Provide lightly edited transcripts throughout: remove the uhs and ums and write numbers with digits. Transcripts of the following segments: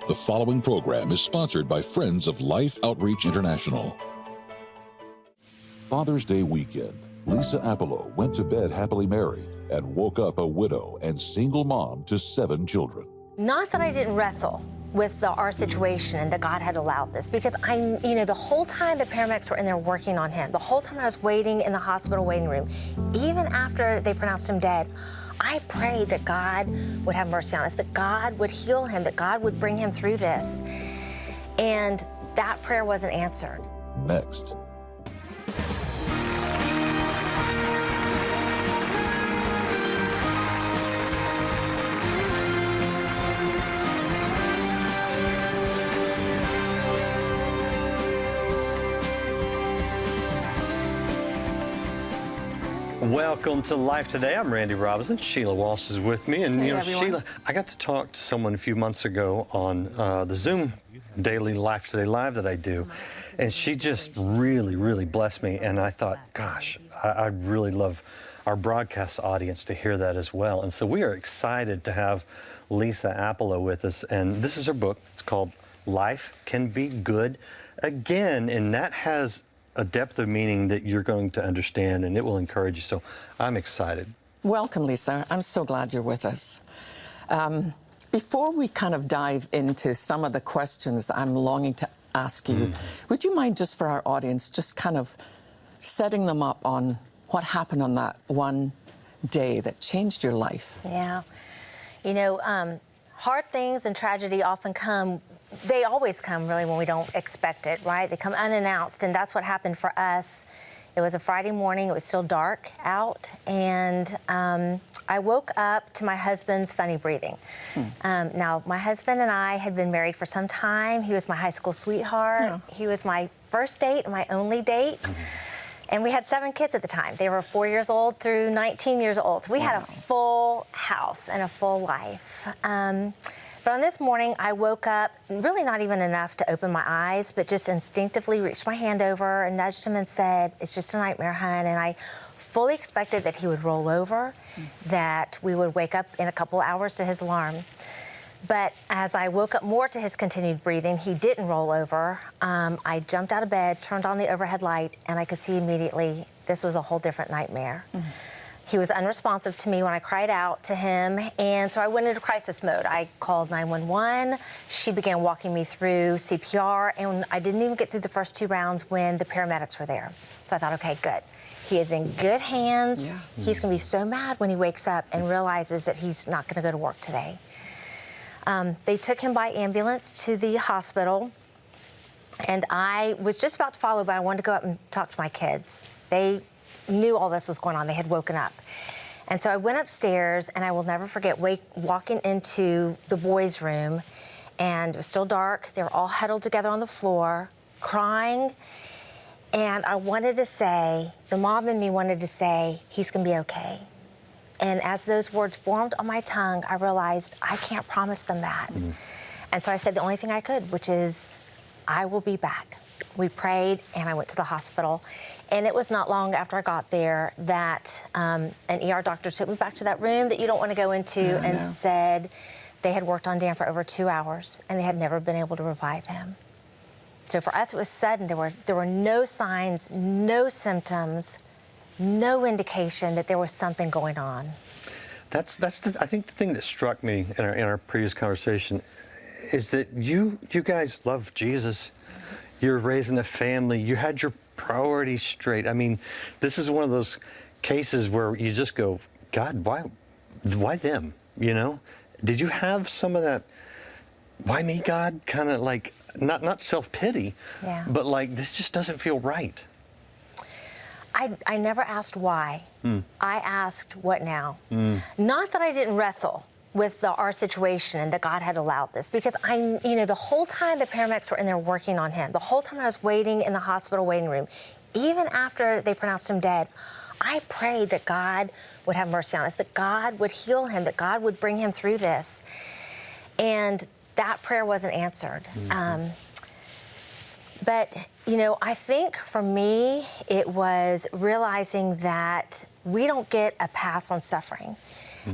The following program is sponsored by Friends of Life Outreach International. Father's Day weekend, Lisa Appelo went to bed happily married and woke up a widow and single mom to 7 children. Not that I didn't wrestle with our situation and that God had allowed this, because the whole time the paramedics were in there working on him, the whole time I was waiting in the hospital waiting room, even after they pronounced him dead, I prayed that God would have mercy on us, that God would heal him, that God would bring him through this. And that prayer wasn't answered. Next. Welcome to Life Today. I'm Randy Robinson. Sheila Walsh is with me. And, Hey, Sheila, I got to talk to someone a few months ago on the Zoom daily Life Today Live that I do. And she just really blessed me. And I thought, gosh, I'd really love our broadcast audience to hear that as well. And so we are excited to have Lisa Appelo with us. And this is her book. It's called Life Can Be Good Again. And that has a depth of meaning that you're going to understand, and it will encourage you. So I'm excited. Welcome, Lisa. I'm so glad you're with us. Before we kind of dive into some of the questions I'm longing to ask you, would you mind just for our audience, just kind of setting them up on what happened on that one day that changed your life? Yeah. Hard things and tragedy often come. They always come, really, when we don't expect it, right? They come unannounced, and that's what happened for us. It was a Friday morning. It was still dark out, and I woke up to my husband's funny breathing. Now, my husband and I had been married for some time. He was my high school sweetheart. Yeah. He was my first date and my only date. And we had 7 kids at the time. They were 4 years old through 19 years old. So we had a full house and a full life. But on this morning, I woke up, really not even enough to open my eyes, but just instinctively reached my hand over and nudged him and said, "It's just a nightmare, hon." And I fully expected that he would roll over, that we would wake up in a couple hours to his alarm. But as I woke up more to his continued breathing, he didn't roll over. I jumped out of bed, turned on the overhead light, and I could see immediately this was a whole different nightmare. He was unresponsive to me when I cried out to him, and so I went into crisis mode. I called 911. She began walking me through CPR, and I didn't even get through the first 2 rounds when the paramedics were there. So I thought, okay, good. He is in good hands. Yeah. He's going to be so mad when he wakes up and realizes that he's not going to go to work today. They took him by ambulance to the hospital, and I was just about to follow, but I wanted to go up and talk to my kids. They knew all this was going on. They had woken up. And so I went upstairs, and I will never forget walking into the boys' room, and it was still dark. They were all huddled together on the floor, crying. And I wanted to say, the mom in me wanted to say, he's going to be okay. And as those words formed on my tongue, I realized I can't promise them that. And so I said the only thing I could, which is, I will be back. We prayed, and I went to the hospital. And it was not long after I got there that an ER doctor took me back to that room that you don't want to go into and said they had worked on Dan for over 2 hours, and they had never been able to revive him. So for us, it was sudden. There were no signs, no symptoms, no indication that there was something going on. I think the thing that struck me in our previous conversation is that you guys love Jesus. You're raising a family. You had your priorities straight. I mean, this is one of those cases where you just go, God, why them? Did you have some of that, why me, God, kind of like, not self-pity, but like, this just doesn't feel right? I never asked why. I asked, what now? Not that I didn't wrestle with our situation and that God had allowed this, because the whole time the paramedics were in there working on him, the whole time I was waiting in the hospital waiting room, even after they pronounced him dead, I prayed that God would have mercy on us, that God would heal him, that God would bring him through this. And that prayer wasn't answered. But, I think for me, it was realizing that we don't get a pass on suffering.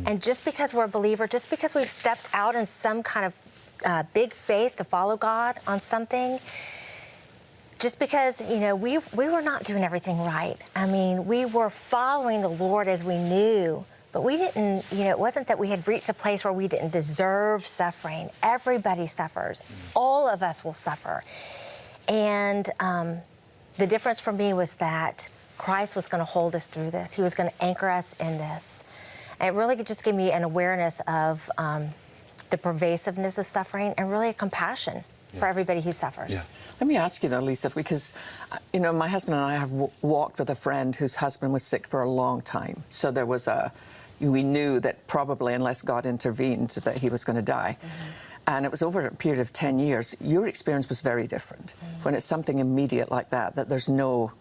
And just because we're a believer, just because we've stepped out in some kind of big faith to follow God on something. Just because, we were not doing everything right. I mean, we were following the Lord as we knew, but we didn't, it wasn't that we had reached a place where we didn't deserve suffering. Everybody suffers. All of us will suffer. And the difference for me was that Christ was going to hold us through this. He was going to anchor us in this. And it really just gave me an awareness of the pervasiveness of suffering and really a compassion for everybody who suffers. Yeah. Let me ask you though, Lisa, because, my husband and I have walked with a friend whose husband was sick for a long time. So there was we knew that probably unless God intervened that he was going to die. And it was over a period of 10 years. Your experience was very different. When it's something immediate like that there's no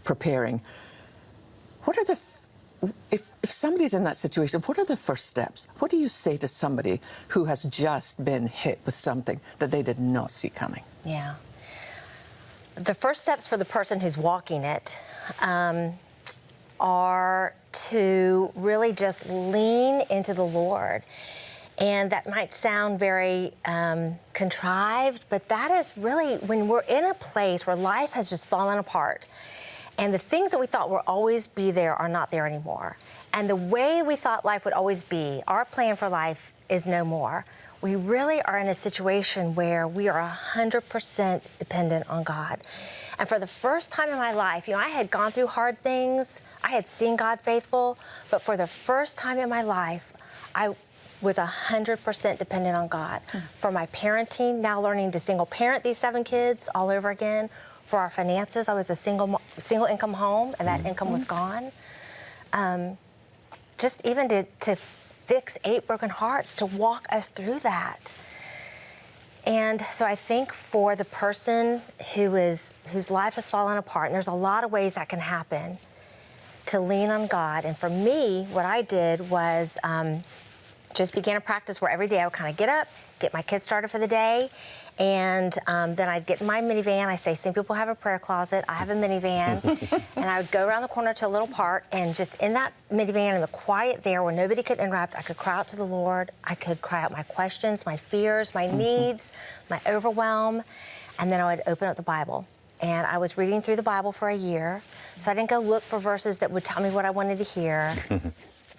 preparing. What are if somebody's in that situation, what are the first steps? What do you say to somebody who has just been hit with something that they did not see coming? Yeah. The first steps for the person who's walking it are to really just lean into the Lord. And that might sound very contrived, but that is really when we're in a place where life has just fallen apart and the things that we thought would always be there are not there anymore. And the way we thought life would always be, our plan for life is no more. We really are in a situation where we are 100% dependent on God. And for the first time in my life, I had gone through hard things. I had seen God faithful. But for the first time in my life, I was 100% dependent on God. For my parenting, now learning to single parent these 7 kids all over again. For our finances, I was a single income home, and that income was gone. Just even to fix 8 broken hearts, to walk us through that. And so I think for the person whose life has fallen apart, and there's a lot of ways that can happen, to lean on God. And for me, what I did was just began a practice where every day I would kind of get up, get my kids started for the day, and then I'd get in my minivan. I say, some people have a prayer closet. I have a minivan. And I would go around the corner to a little park, and just in that minivan, in the quiet there where nobody could interrupt, I could cry out to the Lord. I could cry out my questions, my fears, my needs, my overwhelm. And then I would open up the Bible. And I was reading through the Bible for a year. So I didn't go look for verses that would tell me what I wanted to hear.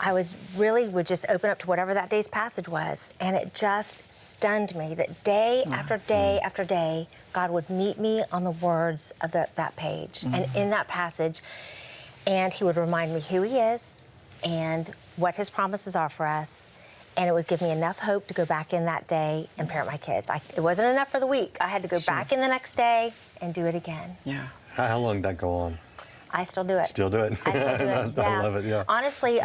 I would just open up to whatever that day's passage was. And it just stunned me that day after day after day, God would meet me on the words of that page and in that passage. And he would remind me who he is and what his promises are for us. And it would give me enough hope to go back in that day and parent my kids. It wasn't enough for the week. I had to go back in the next day and do it again. Yeah. How long did that go on? I still do it. Still do it? I still do it, yeah. I love it, yeah. Honestly,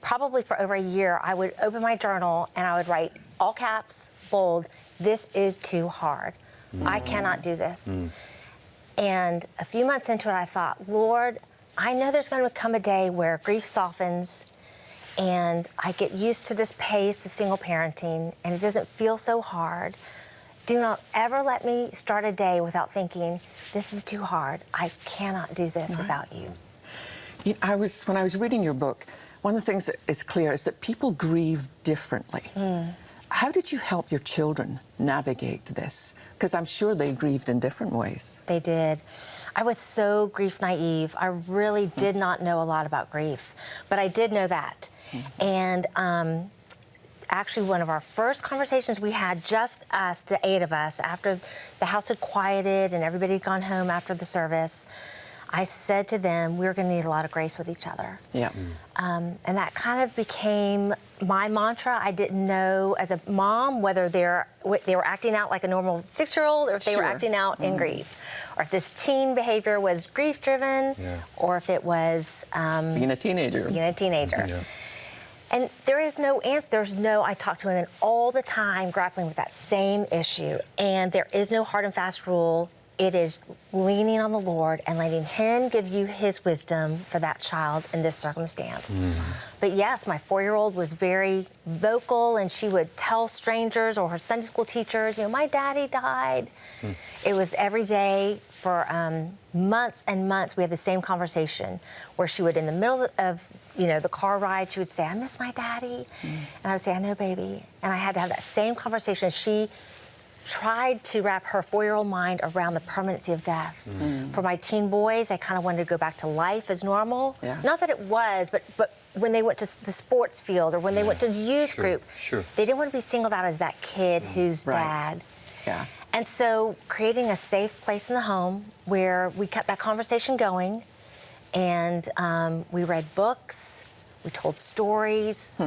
probably for over a year, I would open my journal and I would write all caps, bold, this is too hard. I cannot do this. And a few months into it, I thought, Lord, I know there's going to come a day where grief softens and I get used to this pace of single parenting and it doesn't feel so hard. Do not ever let me start a day without thinking, this is too hard. I cannot do this without you. When I was reading your book, one of the things that is clear is that people grieve differently. How did you help your children navigate this? Because I'm sure they grieved in different ways. They did. I was so grief naive. I really did not know a lot about grief, but I did know that. And actually, one of our first conversations we had, just us, the 8 of us, after the house had quieted and everybody had gone home after the service, I said to them, we're going to need a lot of grace with each other. Yeah. And that kind of became my mantra. I didn't know as a mom whether they were acting out like a normal 6-year-old or if they were acting out in grief. Or if this teen behavior was grief-driven or if it was... being a teenager. Yeah. And there is no answer. I talk to women all the time grappling with that same issue. And there is no hard and fast rule. It is leaning on the Lord and letting him give you his wisdom for that child in this circumstance. But yes, my 4-year-old was very vocal and she would tell strangers or her Sunday school teachers, my daddy died. It was every day for months and months. We had the same conversation where she would, in the middle of the car ride, she would say, I miss my daddy. And I would say, I know, baby. And I had to have that same conversation. She tried to wrap her 4-year-old mind around the permanency of death. For my teen boys, I kind of wanted to go back to life as normal. Yeah. Not that it was, but when they went to the sports field or when they went to youth group, they didn't want to be singled out as that kid who's dad. Yeah. And so creating a safe place in the home where we kept that conversation going, and we read books, we told stories,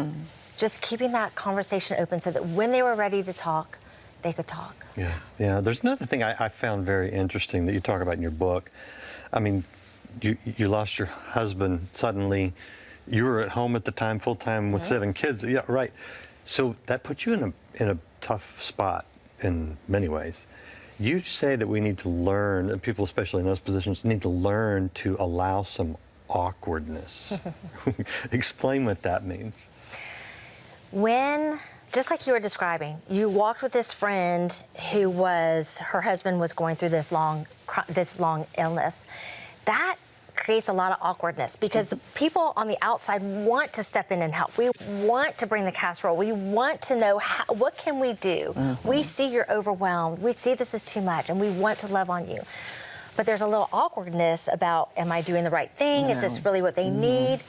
just keeping that conversation open so that when they were ready to talk, they could talk. Yeah. There's another thing I found very interesting that you talk about in your book. I mean, you lost your husband suddenly. You were at home at the time, full time with 7 kids. Yeah, right. So that put you in a tough spot in many ways. You say that we need to learn, and people especially in those positions need to learn to allow some awkwardness. Explain what that means. When, just like you were describing, you walked with this friend who her husband was going through this long illness, that creates a lot of awkwardness because the people on the outside want to step in and help. We want to bring the casserole. We want to know what can we do. We see you're overwhelmed. We see this is too much, and we want to love on you. But there's a little awkwardness about, am I doing the right thing? Is this really what they need?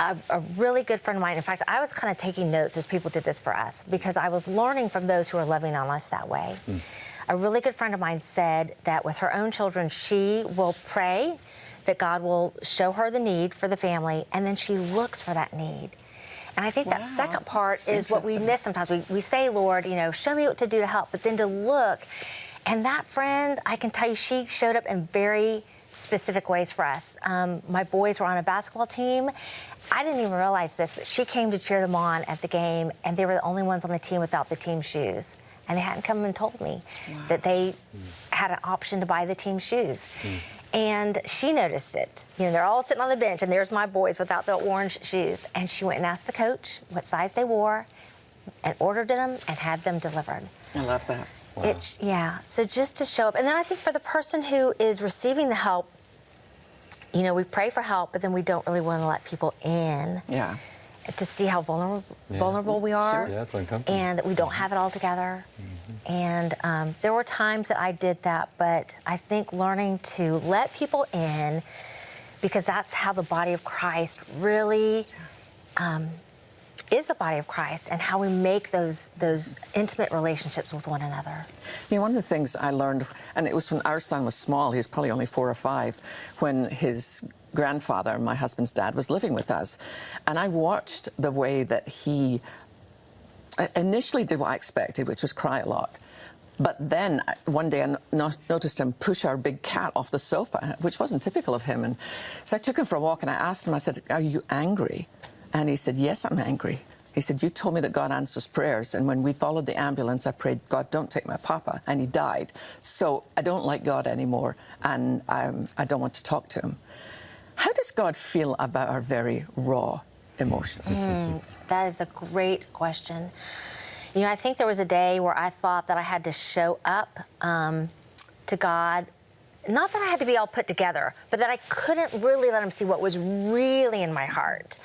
A really good friend of mine, in fact, I was kind of taking notes as people did this for us because I was learning from those who are loving on us that way. A really good friend of mine said that with her own children, she will pray that God will show her the need for the family, and then she looks for that need. And I think that second part is what we miss sometimes. We say, Lord, show me what to do to help, but then to look. And that friend, I can tell you, she showed up in very specific ways for us. My boys were on a basketball team. I didn't even realize this, but she came to cheer them on at the game, and they were the only ones on the team without the team shoes. And they hadn't come and told me that they had an option to buy the team shoes. And she noticed it. They're all sitting on the bench, and there's my boys without the orange shoes. And she went and asked the coach what size they wore and ordered them and had them delivered. I love that. Wow. So just to show up. And then I think for the person who is receiving the help, we pray for help, but then we don't really want to let people in. Yeah. To see how vulnerable we are. Yeah, it's uncomfortable. And that we don't have it all together. And there were times that I did that, but I think learning to let people in, because that's how the body of Christ really is the body of Christ, and how we make those intimate relationships with one another. One of the things I learned, and it was when our son was small, he was probably only 4 or 5, when his grandfather, my husband's dad, was living with us. And I watched the way that he initially did what I expected, which was cry a lot. But then one day I noticed him push our big cat off the sofa, which wasn't typical of him. And so I took him for a walk and I asked him, I said, are you angry? And he said, yes, I'm angry. He said, you told me that God answers prayers. And when we followed the ambulance, I prayed, God, don't take my papa. And he died. So I don't like God anymore. And I don't want to talk to him. How does God feel about our very raw emotions? That is a great question. I think there was a day where I thought that I had to show up to God, not that I had to be all put together, but that I couldn't really let him see what was really in my heart.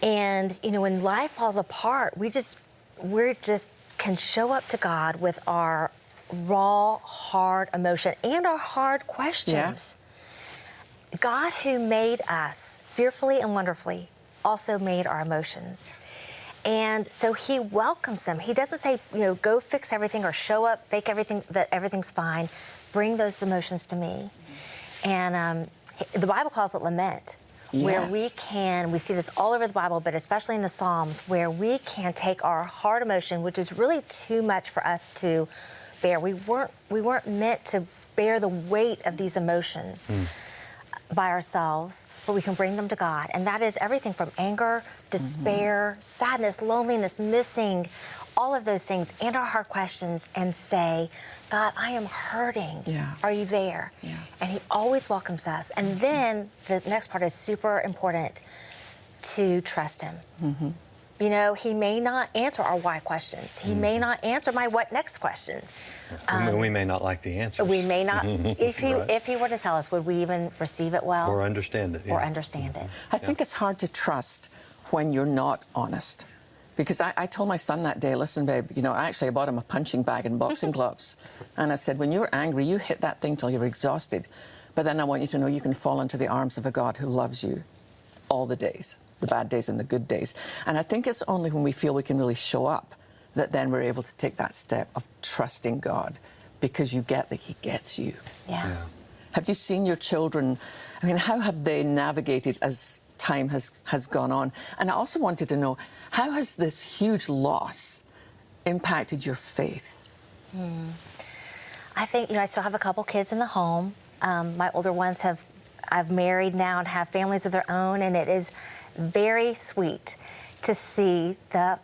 And, when life falls apart, we just can show up to God with our raw, hard emotion and our hard questions. God, who made us fearfully and wonderfully, also made our emotions. And so he welcomes them. He doesn't say, go fix everything or show up, fake everything, that everything's fine. Bring those emotions to me. And the Bible calls it lament, where we see this all over the Bible, but especially in the Psalms, where we can take our hard emotion, which is really too much for us to bear. We weren't meant to bear the weight of these emotions by ourselves, but we can bring them to God. And that is everything from anger, despair, sadness, loneliness, missing, all of those things, and our hard questions, and say, God, I am hurting. Are you there? And he always welcomes us. And then the next part is super important, to trust him. You know, he may not answer our why questions. He may not answer my what next question. We may not like the answer. We may not. If he were to tell us, would we even receive it well? Or understand it. Or understand it. I think it's hard to trust when you're not honest. Because I told my son that day, listen, babe, you know, I bought him a punching bag and boxing gloves. And I said, when you're angry, you hit that thing till you're exhausted. But then I want you to know you can fall into the arms of a God who loves you all the days, the bad days and the good days. And I think it's only when we feel we can really show up that then we're able to take that step of trusting God, because you get that he gets you. Yeah. Have you seen your children, I mean, how have they navigated as time has gone on? And I also wanted to know, how has this huge loss impacted your faith? I think, you know, I still have a couple kids in the home. My older ones I've married now and have families of their own, and it is very sweet to see the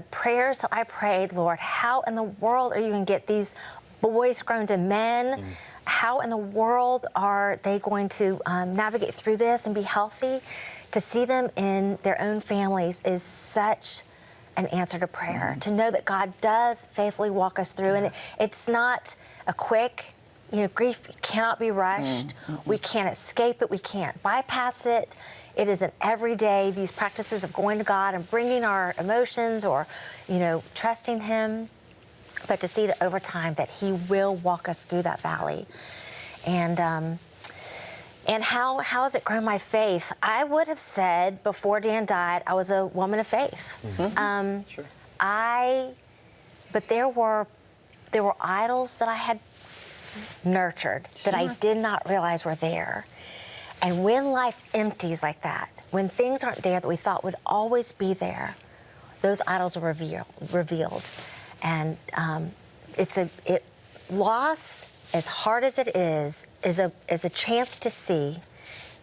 prayers that I prayed, Lord, how in the world are you going to get these boys grown to men? How in the world are they going to navigate through this and be healthy? To see them in their own families is such an answer to prayer. To know that God does faithfully walk us through, and it's not a quick, you know, grief cannot be rushed. We can't escape it. We can't bypass it. It is an everyday, these practices of going to God and bringing our emotions or, you know, trusting him. But to see that over time that he will walk us through that valley. And how has it grown my faith? I would have said before Dan died, I was a woman of faith. Sure. But there were idols that I had nurtured that I did not realize were there. And when life empties like that, when things aren't there that we thought would always be there, those idols are revealed. And loss, as hard as it is a chance to see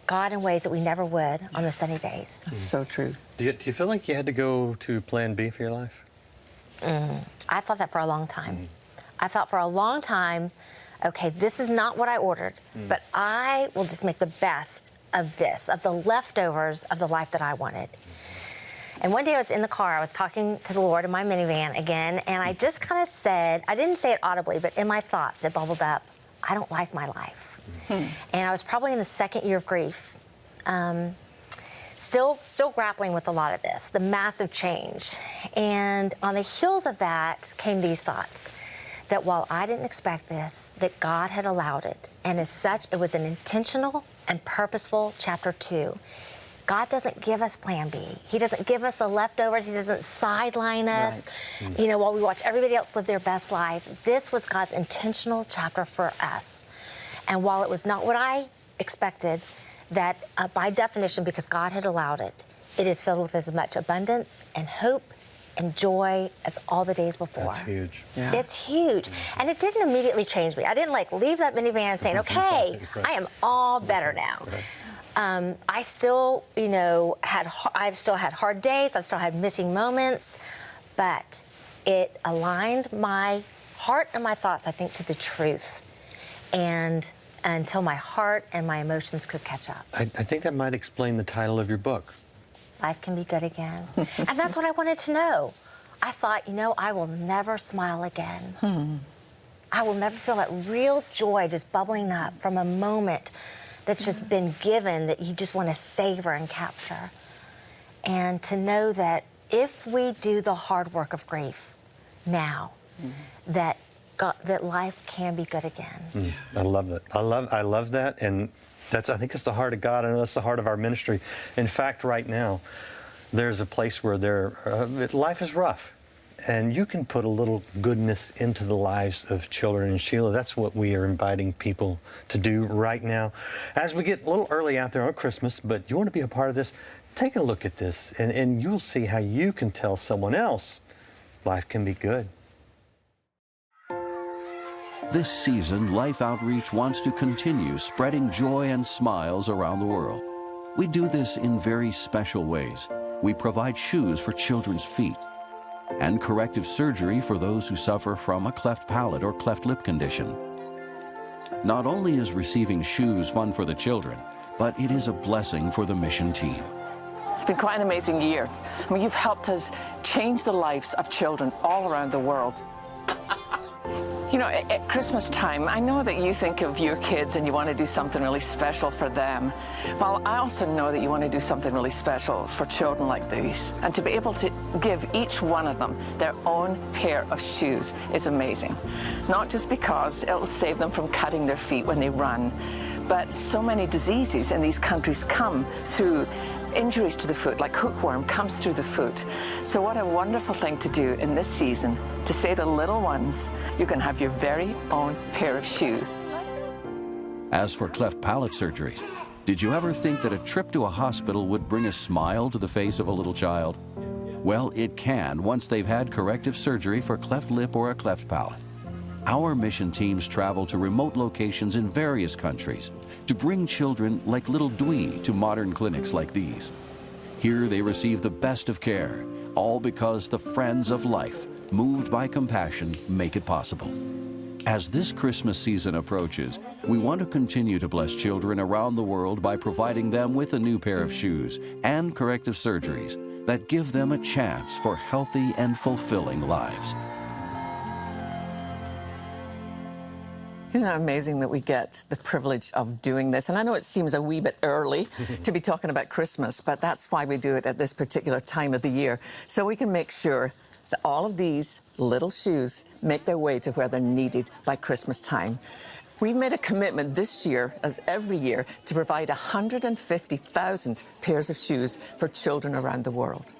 God in ways that we never would on the sunny days. That's so true. Do you feel like you had to go to plan B for your life? I thought that for a long time. I thought for a long time, okay, this is not what I ordered, but I will just make the best of this, of the leftovers of the life that I wanted. And one day I was in the car, I was talking to the Lord in my minivan again, and I just kind of said, I didn't say it audibly, but in my thoughts, it bubbled up, I don't like my life. And I was probably in the second year of grief. Still grappling with a lot of this, the massive change. And on the heels of that came these thoughts, that while I didn't expect this, that God had allowed it. And as such, it was an intentional and purposeful chapter 2. God doesn't give us plan B. He doesn't give us the leftovers. He doesn't sideline us, you know, while we watch everybody else live their best life. This was God's intentional chapter for us. And while it was not what I expected, that by definition, because God had allowed it, it is filled with as much abundance and hope and joy as all the days before. That's huge. Yeah. It's huge. And it didn't immediately change me. I didn't like leave that minivan saying, okay, I am all better now. I still, you know, I've still had hard days. I've still had missing moments, but it aligned my heart and my thoughts, I think, to the truth. And until my heart and my emotions could catch up. I think that might explain the title of your book. Life can be good again. And that's what I wanted to know. I thought, you know, I will never smile again. I will never feel that real joy just bubbling up from a moment that's just been given that you just want to savor and capture. And to know that if we do the hard work of grief now, that life can be good again. I love that. I love that, and I think it's the heart of God. I know that's the heart of our ministry. In fact, right now, there's a place where life is rough, and you can put a little goodness into the lives of children. And Sheila, that's what we are inviting people to do right now. As we get a little early out there on Christmas, but you want to be a part of this, take a look at this, and you'll see how you can tell someone else life can be good. This season, Life Outreach wants to continue spreading joy and smiles around the world. We do this in very special ways. We provide shoes for children's feet and corrective surgery for those who suffer from a cleft palate or cleft lip condition. Not only is receiving shoes fun for the children, but it is a blessing for the mission team. It's been quite an amazing year. I mean, you've helped us change the lives of children all around the world. You know, at Christmas time, I know that you think of your kids and you want to do something really special for them. Well, I also know that you want to do something really special for children like these. And to be able to give each one of them their own pair of shoes is amazing. Not just because it'll save them from cutting their feet when they run, but so many diseases in these countries come through injuries to the foot, like hookworm comes through the foot. So what a wonderful thing to do in this season, to say to little ones, you can have your very own pair of shoes. As for cleft palate surgeries, did you ever think that a trip to a hospital would bring a smile to the face of a little child? Well, it can once they've had corrective surgery for cleft lip or a cleft palate. Our mission teams travel to remote locations in various countries to bring children like little Dwee to modern clinics like these. Here they receive the best of care, all because the friends of life, moved by compassion, make it possible. As this Christmas season approaches, we want to continue to bless children around the world by providing them with a new pair of shoes and corrective surgeries that give them a chance for healthy and fulfilling lives. Isn't that amazing that we get the privilege of doing this? And I know it seems a wee bit early to be talking about Christmas, but that's why we do it at this particular time of the year, so we can make sure that all of these little shoes make their way to where they're needed by Christmas time. We've made a commitment this year, as every year, to provide 150,000 pairs of shoes for children around the world.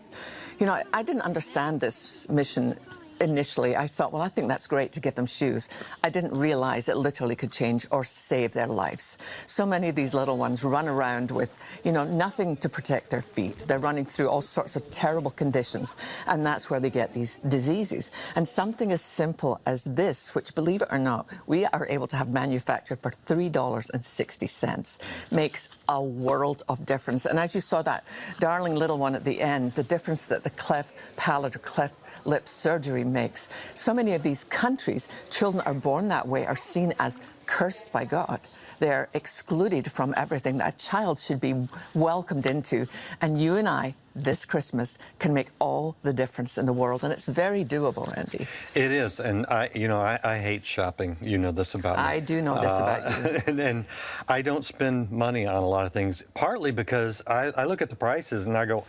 You know, I didn't understand this mission initially. I thought, well, I think that's great to give them shoes. I didn't realize it literally could change or save their lives. So many of these little ones run around with, you know, nothing to protect their feet. They're running through all sorts of terrible conditions, and that's where they get these diseases. And something as simple as this, which, believe it or not, we are able to have manufactured for $3.60, makes a world of difference. And as you saw that darling little one at the end, the difference that the cleft palate or cleft lip surgery makes. So many of these countries, children are born that way, are seen as cursed by God. They're excluded from everything that a child should be welcomed into. And you and I, this Christmas, can make all the difference in the world. And it's very doable, Randy. It is. And I hate shopping. You know this about me. I do know this about you. And I don't spend money on a lot of things, partly because I look at the prices and I go,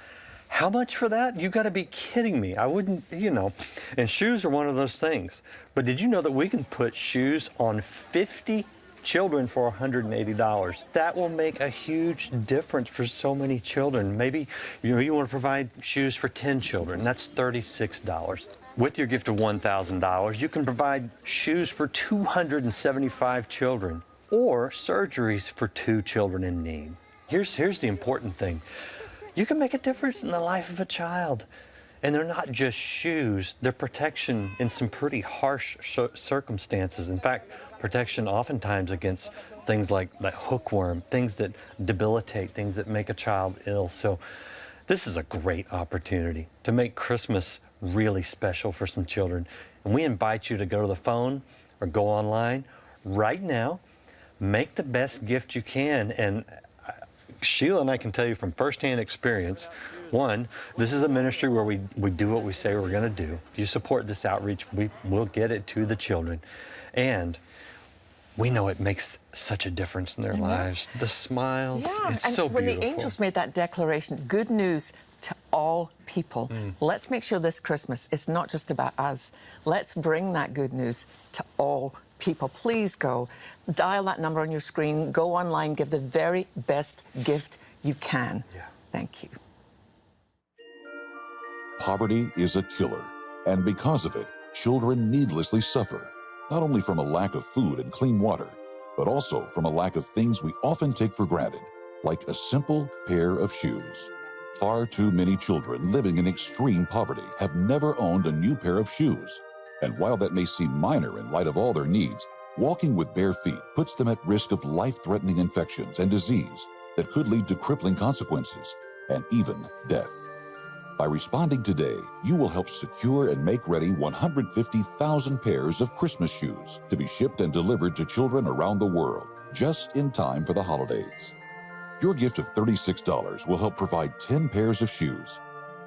how much for that? You got to be kidding me. I wouldn't, you know. And shoes are one of those things. But did you know that we can put shoes on 50 children for $180? That will make a huge difference for so many children. Maybe you want to provide shoes for 10 children. That's $36. With your gift of $1,000, you can provide shoes for 275 children or surgeries for 2 children in need. Here's the important thing. You can make a difference in the life of a child. And they're not just shoes, they're protection in some pretty harsh circumstances. In fact, protection oftentimes against things like hookworm, things that debilitate, things that make a child ill. So this is a great opportunity to make Christmas really special for some children. And we invite you to go to the phone or go online right now, make the best gift you can. And Sheila and I can tell you from firsthand experience, one, this is a ministry where we do what we say we're going to do. If you support this outreach, we'll get it to the children. And we know it makes such a difference in their lives. The smiles, it's so beautiful. When the angels made that declaration, good news to all people. Let's make sure this Christmas it's not just about us. Let's bring that good news to all people. Please go, dial that number on your screen, go online, give the very best gift you can. Yeah. Thank you. Poverty is a killer, and because of it, children needlessly suffer, not only from a lack of food and clean water, but also from a lack of things we often take for granted, like a simple pair of shoes. Far too many children living in extreme poverty have never owned a new pair of shoes. And while that may seem minor in light of all their needs, walking with bare feet puts them at risk of life-threatening infections and disease that could lead to crippling consequences and even death. By responding today, you will help secure and make ready 150,000 pairs of Christmas shoes to be shipped and delivered to children around the world, just in time for the holidays. Your gift of $36 will help provide 10 pairs of shoes.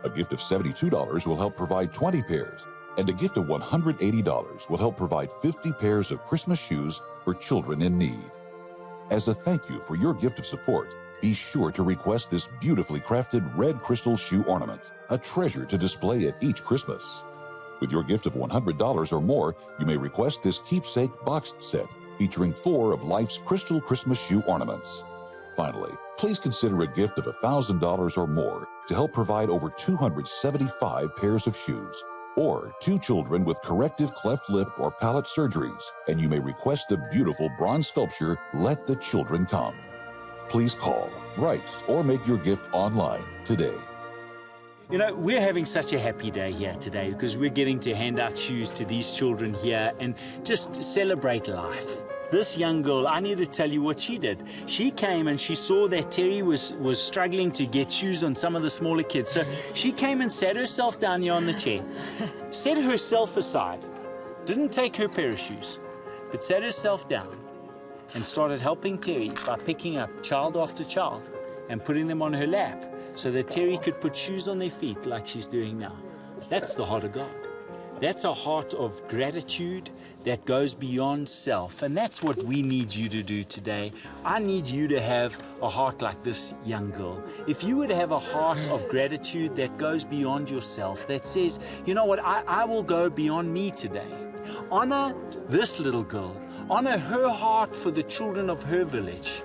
A gift of $72 will help provide 20 pairs. And a gift of $180 will help provide 50 pairs of Christmas shoes for children in need. As a thank you for your gift of support, be sure to request this beautifully crafted red crystal shoe ornament, a treasure to display at each Christmas. With your gift of $100 or more, you may request this keepsake boxed set featuring 4 of life's crystal Christmas shoe ornaments. Finally, please consider a gift of $1,000 or more to help provide over 275 pairs of shoes, or 2 children with corrective cleft lip or palate surgeries, and you may request the beautiful bronze sculpture, Let the Children Come. Please call, write, or make your gift online today. You know, we're having such a happy day here today because we're getting to hand out shoes to these children here and just celebrate life. This young girl, I need to tell you what she did. She came and she saw that Terry was struggling to get shoes on some of the smaller kids. So she came and sat herself down here on the chair, set herself aside, didn't take her pair of shoes, but sat herself down and started helping Terry by picking up child after child and putting them on her lap so that Terry could put shoes on their feet like she's doing now. That's the heart of God. That's a heart of gratitude that goes beyond self, and that's what we need you to do today. I need you to have a heart like this young girl. If you would have a heart of gratitude that goes beyond yourself, that says, you know what, I will go beyond me today. Honor this little girl. Honor her heart for the children of her village.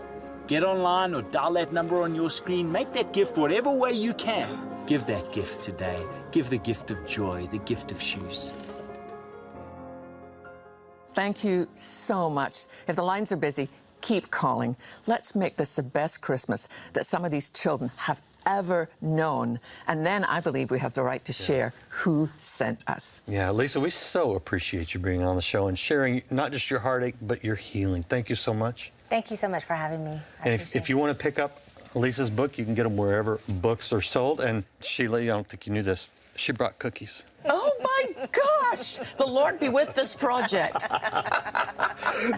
Get online or dial that number on your screen. Make that gift whatever way you can. Give that gift today. Give the gift of joy, the gift of shoes. Thank you so much. If the lines are busy, keep calling. Let's make this the best Christmas that some of these children have ever known. And then I believe we have the right to share who sent us. Yeah, Lisa, we so appreciate you being on the show and sharing not just your heartache, but your healing. Thank you so much. Thank you so much for having me. And if you want to pick up Lisa's book, you can get them wherever books are sold. And Sheila, I don't think you knew this, she brought cookies. Oh my gosh! The Lord be with this project.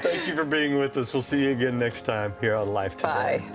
Thank you for being with us. We'll see you again next time here on Life Today. Bye.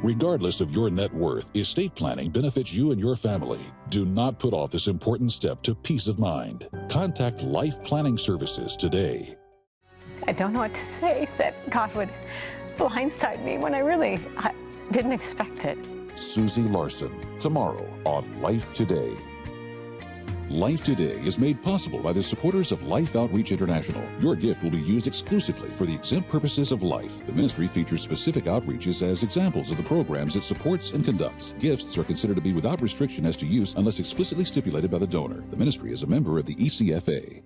Regardless of your net worth, estate planning benefits you and your family. Do not put off this important step to peace of mind. Contact Life Planning Services today. I don't know what to say, that God would blindside me when I didn't expect it. Susie Larson, tomorrow on Life Today. Life Today is made possible by the supporters of Life Outreach International. Your gift will be used exclusively for the exempt purposes of life. The ministry features specific outreaches as examples of the programs it supports and conducts. Gifts are considered to be without restriction as to use unless explicitly stipulated by the donor. The ministry is a member of the ECFA.